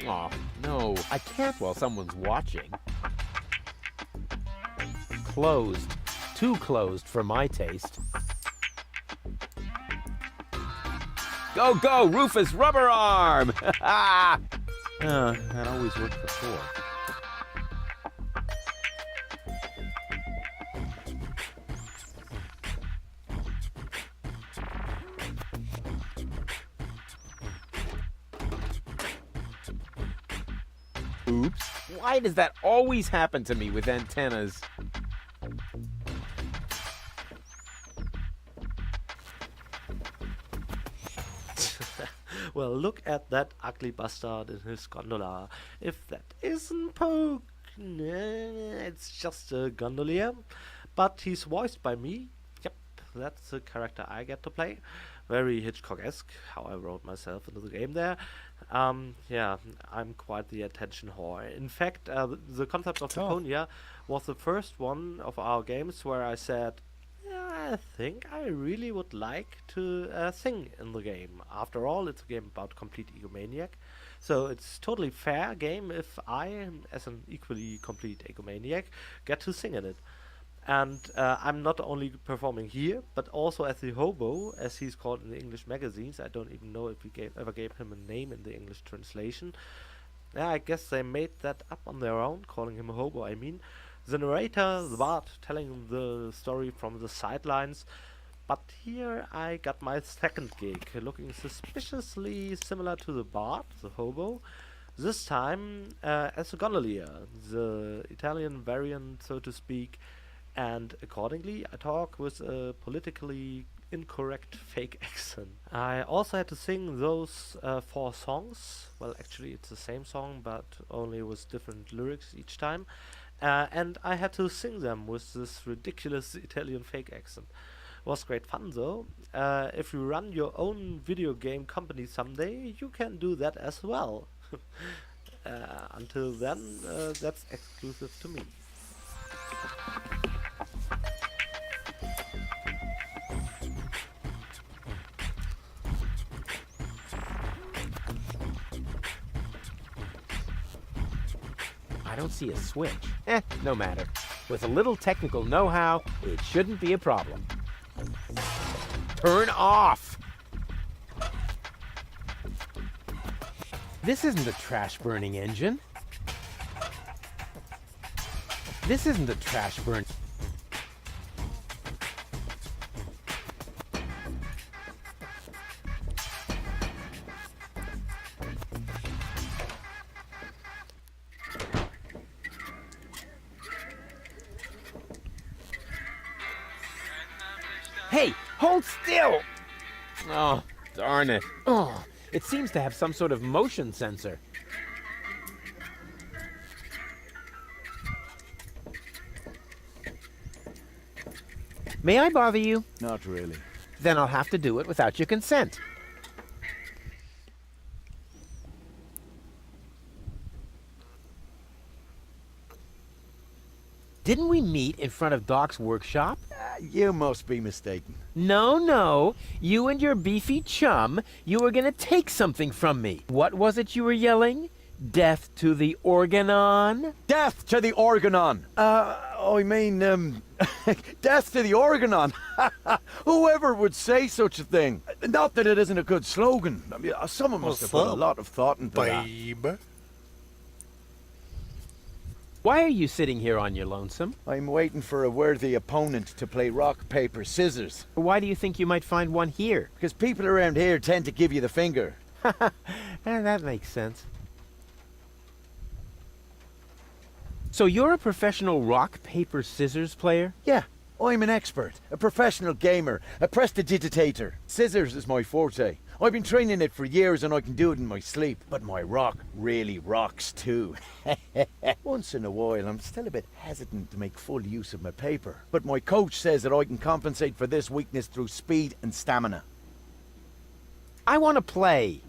Oh, no, I can't while someone's watching. Closed. Too closed for my taste. Go, go, Rufus Rubber Arm! That always worked before. Oops. Why does that always happen to me with antennas? Well, look at that ugly bastard in his gondola. If that isn't Poke, it's just a gondolier. But he's voiced by me. Yep, that's the character I get to play. Very Hitchcock-esque, how I wrote myself into the game there. Yeah, I'm quite the attention whore. In fact, the concept of Laconia was the first one of our games where I said, yeah, I think I really would like to sing in the game. After all, it's a game about complete egomaniac. So it's totally fair game if I, as an equally complete egomaniac, get to sing in it. And I'm not only performing here, but also as the hobo, as he's called in the English magazines. I don't even know if we ever gave him a name in the English translation. Yeah, I guess they made that up on their own, calling him a hobo, I mean. The narrator, the bard, telling the story from the sidelines. But here I got my second gig, looking suspiciously similar to the bard, the hobo. This time as a gondolier, the Italian variant, so to speak. And accordingly, I talk with a politically incorrect fake accent. I also had to sing those 4 songs. Well, actually, it's the same song, but only with different lyrics each time. And I had to sing them with this ridiculous Italian fake accent. It was great fun, though. If you run your own video game company someday, you can do that as well. Until then, that's exclusive to me. I don't see a switch. No matter. With a little technical know-how, it shouldn't be a problem. Turn off! This isn't a trash-burning engine. This isn't a trash burn. Hey, hold still! Oh, darn it. Oh, it seems to have some sort of motion sensor. May I bother you? Not really. Then I'll have to do it without your consent. Didn't we meet in front of Doc's workshop? You must be mistaken. No. You and your beefy chum, you were gonna take something from me. What was it you were yelling? Death to the Organon? Death to the Organon! I mean, death to the Organon! Whoever would say such a thing? Not that it isn't a good slogan. I mean, someone must have put a lot of thought into that. Babe. Why are you sitting here on your lonesome? I'm waiting for a worthy opponent to play rock, paper, scissors. Why do you think you might find one here? Because people around here tend to give you the finger. That makes sense. So you're a professional rock, paper, scissors player? Yeah, I'm an expert, a professional gamer, a prestidigitator. Scissors is my forte. I've been training it for years and I can do it in my sleep. But my rock really rocks too. Once in a while, I'm still a bit hesitant to make full use of my paper. But my coach says that I can compensate for this weakness through speed and stamina. I want to play.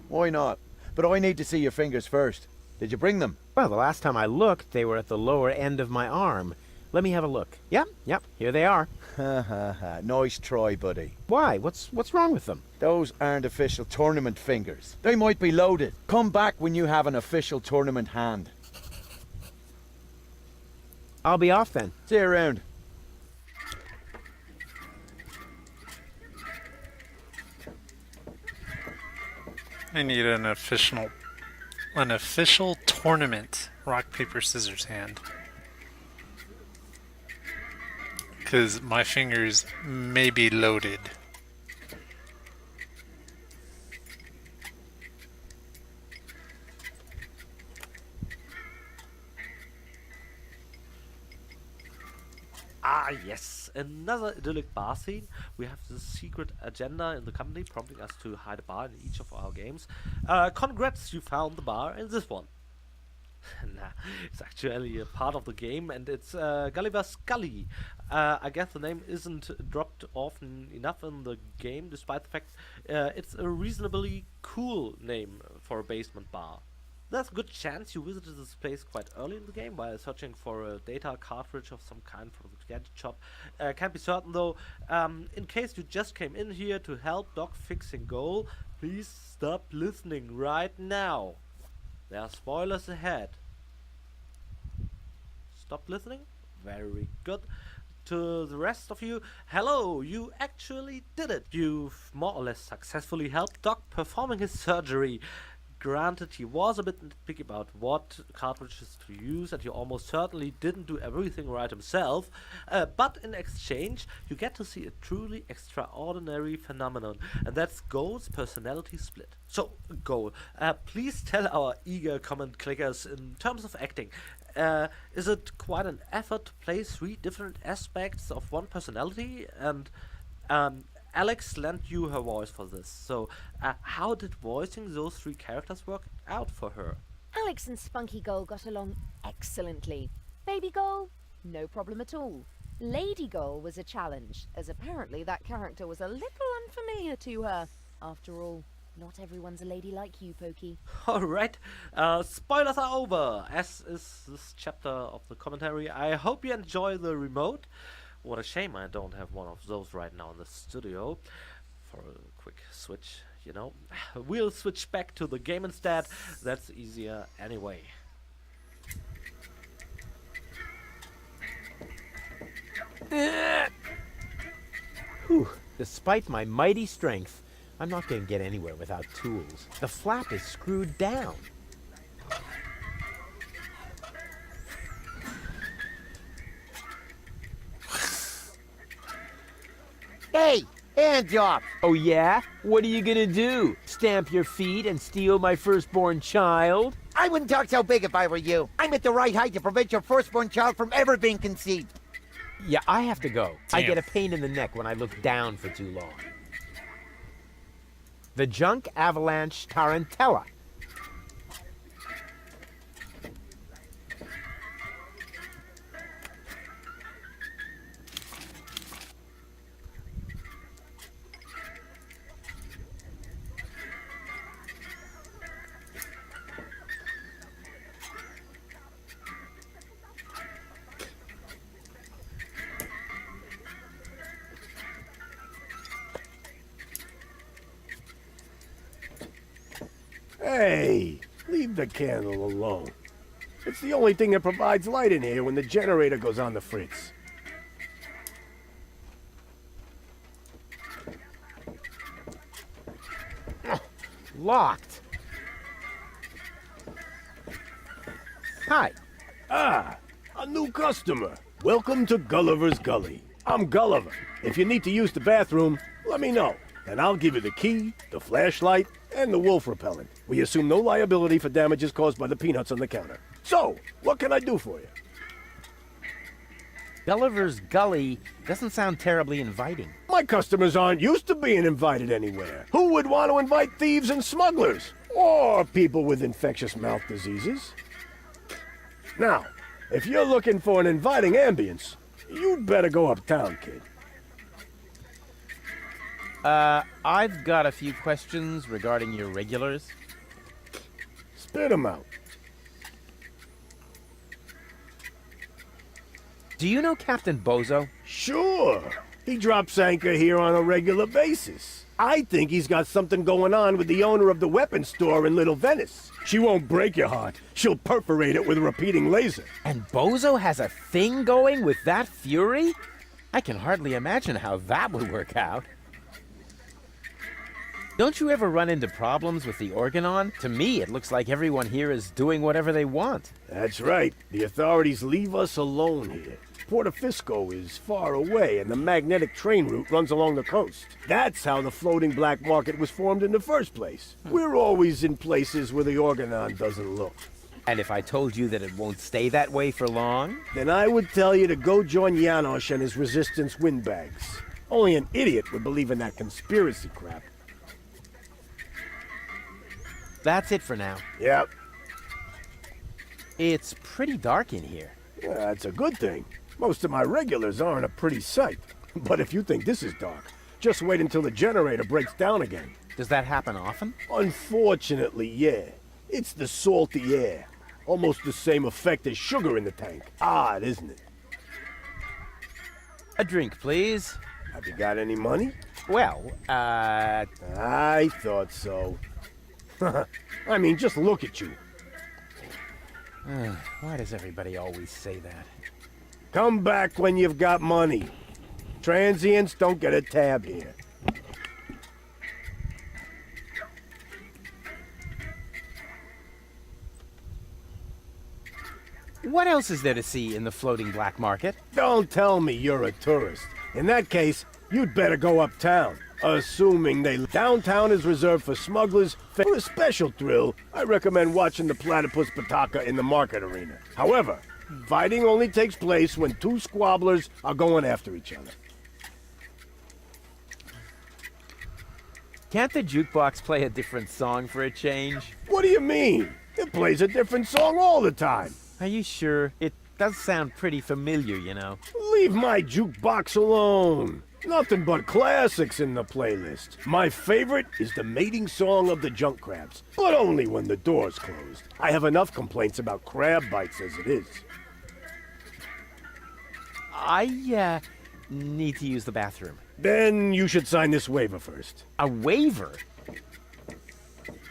Why not? But I need to see your fingers first. Did you bring them? Well, the last time I looked, they were at the lower end of my arm. Let me have a look. Yep, here they are. Ha ha ha. Nice try, buddy. Why? What's wrong with them? Those aren't official tournament fingers. They might be loaded. Come back when you have an official tournament hand. I'll be off then. See you around. I need an official tournament rock paper scissors hand. Because my fingers may be loaded. Ah, yes, another idyllic bar scene. We have this secret agenda in the company prompting us to hide a bar in each of our games. Congrats, you found the bar in this one. Nah, it's actually a part of the game, and it's Gulliver's Gully. I guess the name isn't dropped often enough in the game, despite the fact it's a reasonably cool name for a basement bar. There's a good chance you visited this place quite early in the game while searching for a data cartridge of some kind from the gadget shop. Can't be certain though. In case you just came in here to help Doc fixing goal, please stop listening right now. There are spoilers ahead. Stop listening? Very good. To the rest of you, hello, you actually did it. You've more or less successfully helped Doc performing his surgery. Granted, he was a bit nitpicky about what cartridges to use, and he almost certainly didn't do everything right himself, but in exchange, you get to see a truly extraordinary phenomenon, and that's Goal's personality split. So, Goal, please tell our eager comment clickers in terms of acting, is it quite an effort to play 3 different aspects of one personality? And Alex lent you her voice for this, so how did voicing those 3 characters work out for her? Alex and Spunky Gull got along excellently. Baby Gull, no problem at all. Lady Gull was a challenge, as apparently that character was a little unfamiliar to her. After all, not everyone's a lady like you, Pokey. Alright, spoilers are over, as is this chapter of the commentary. I hope you enjoy the remote. What a shame I don't have one of those right now in the studio. For a quick switch, you know. We'll switch back to the game instead. That's easier anyway. Whew. Despite my mighty strength, I'm not going to get anywhere without tools. The flap is screwed down. Hey, hands up! Oh yeah? What are you gonna do? Stamp your feet and steal my firstborn child? I wouldn't talk so big if I were you. I'm at the right height to prevent your firstborn child from ever being conceived. Yeah, I have to go. I Damn. get a pain in the neck when I look down for too long. The Junk Avalanche Tarantella. Hey, leave the candle alone. It's the only thing that provides light in here when the generator goes on the fritz. Locked. Hi. Ah, a new customer. Welcome to Gulliver's Gully. I'm Gulliver. If you need to use the bathroom, let me know, and I'll give you the key, the flashlight, and the wolf repellent. We assume no liability for damages caused by the peanuts on the counter. So, what can I do for you? Gulliver's Gully doesn't sound terribly inviting. My customers aren't used to being invited anywhere. Who would want to invite thieves and smugglers? Or people with infectious mouth diseases? Now, if you're looking for an inviting ambience, you'd better go uptown, kid. I've got a few questions regarding your regulars. Spit 'em out. Do you know Captain Bozo? Sure. He drops anchor here on a regular basis. I think he's got something going on with the owner of the weapons store in Little Venice. She won't break your heart. She'll perforate it with a repeating laser. And Bozo has a thing going with that fury? I can hardly imagine how that would work out. Don't you ever run into problems with the Organon? To me, it looks like everyone here is doing whatever they want. That's right. The authorities leave us alone here. Portofisco is far away, and the magnetic train route runs along the coast. That's how the floating black market was formed in the first place. We're always in places where the Organon doesn't look. And if I told you that it won't stay that way for long? Then I would tell you to go join Janosch and his resistance windbags. Only an idiot would believe in that conspiracy crap. That's it for now. Yep, It's pretty dark in here. that's a good thing. Most of my regulars aren't a pretty sight. But if you think this is dark, just wait until the generator breaks down again. Does that happen often? Unfortunately, yeah. It's the salty air. Almost the same effect as sugar in the tank. Odd, isn't it? A drink, please. Have you got any money? Well, I thought so. I mean, just look at you. why does everybody always say that? Come back when you've got money. Transients don't get a tab here. What else is there to see in the floating black market? Don't tell me you're a tourist. In that case, you'd better go uptown. Assuming downtown is reserved for smugglers. For a special thrill, I recommend watching the platypus pataka in the market arena. However, fighting only takes place when two squabblers are going after each other. Can't the jukebox play a different song for a change? What do you mean? It plays a different song all the time. Are you sure? It does sound pretty familiar, you know. Leave my jukebox alone. Nothing but classics in the playlist. My favorite is the mating song of the junk crabs, but only when the door's closed. I have enough complaints about crab bites as it is. I need to use the bathroom. Then you should sign this waiver first. A waiver?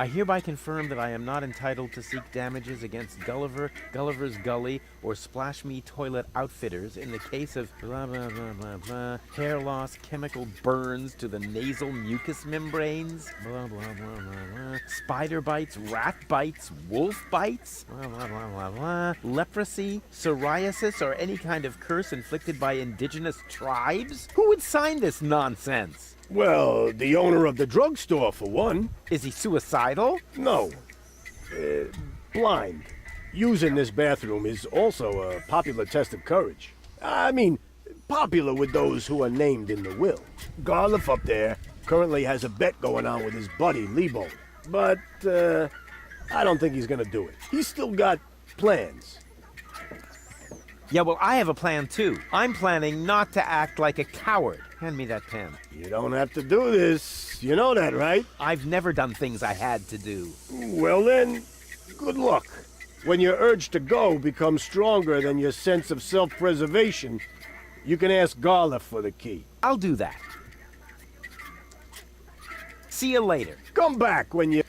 I hereby confirm that I am not entitled to seek damages against Gulliver, Gulliver's Gully, or Splash Me Toilet Outfitters in the case of blah blah blah blah blah, hair loss, chemical burns to the nasal mucous membranes, blah blah blah blah blah, spider bites, rat bites, wolf bites, blah blah blah blah blah, leprosy, psoriasis, or any kind of curse inflicted by indigenous tribes? Who would sign this nonsense? Well, the owner of the drugstore, for one. Is he suicidal? No. Blind. Using this bathroom is also a popular test of courage. I mean, popular with those who are named in the will. Garliff up there currently has a bet going on with his buddy, Lebo. But, I don't think he's gonna do it. He's still got plans. Yeah, well, I have a plan too. I'm planning not to act like a coward. Hand me that pen. You don't have to do this. You know that, right? I've never done things I had to do. Well then, good luck. When your urge to go becomes stronger than your sense of self-preservation, you can ask Garliff for the key. I'll do that. See you later. Come back when you...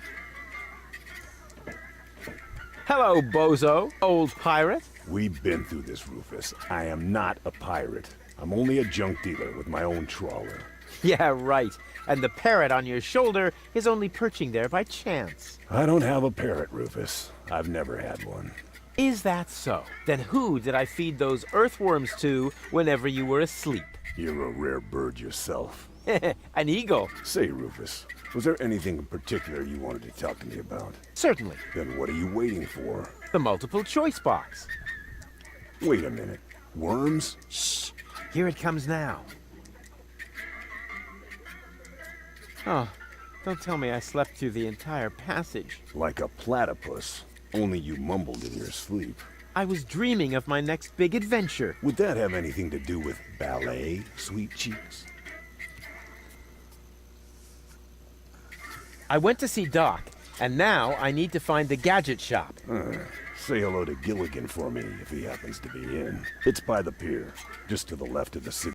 Hello, Bozo, old pirate. We've been through this, Rufus. I am not a pirate. I'm only a junk dealer with my own trawler. Yeah, right. And the parrot on your shoulder is only perching there by chance. I don't have a parrot, Rufus. I've never had one. Is that so? Then who did I feed those earthworms to whenever you were asleep? You're a rare bird yourself. An eagle. Say, Rufus, was there anything in particular you wanted to talk to me about? Certainly. Then what are you waiting for? The multiple choice box. Wait a minute. Worms? Shh. Here it comes now. Oh, don't tell me I slept through the entire passage. Like a platypus. Only you mumbled in your sleep. I was dreaming of my next big adventure. Would that have anything to do with ballet, sweet cheeks? I went to see Doc, and now I need to find the gadget shop. say hello to Gilligan for me if he happens to be in. It's by the pier, just to the left of the city.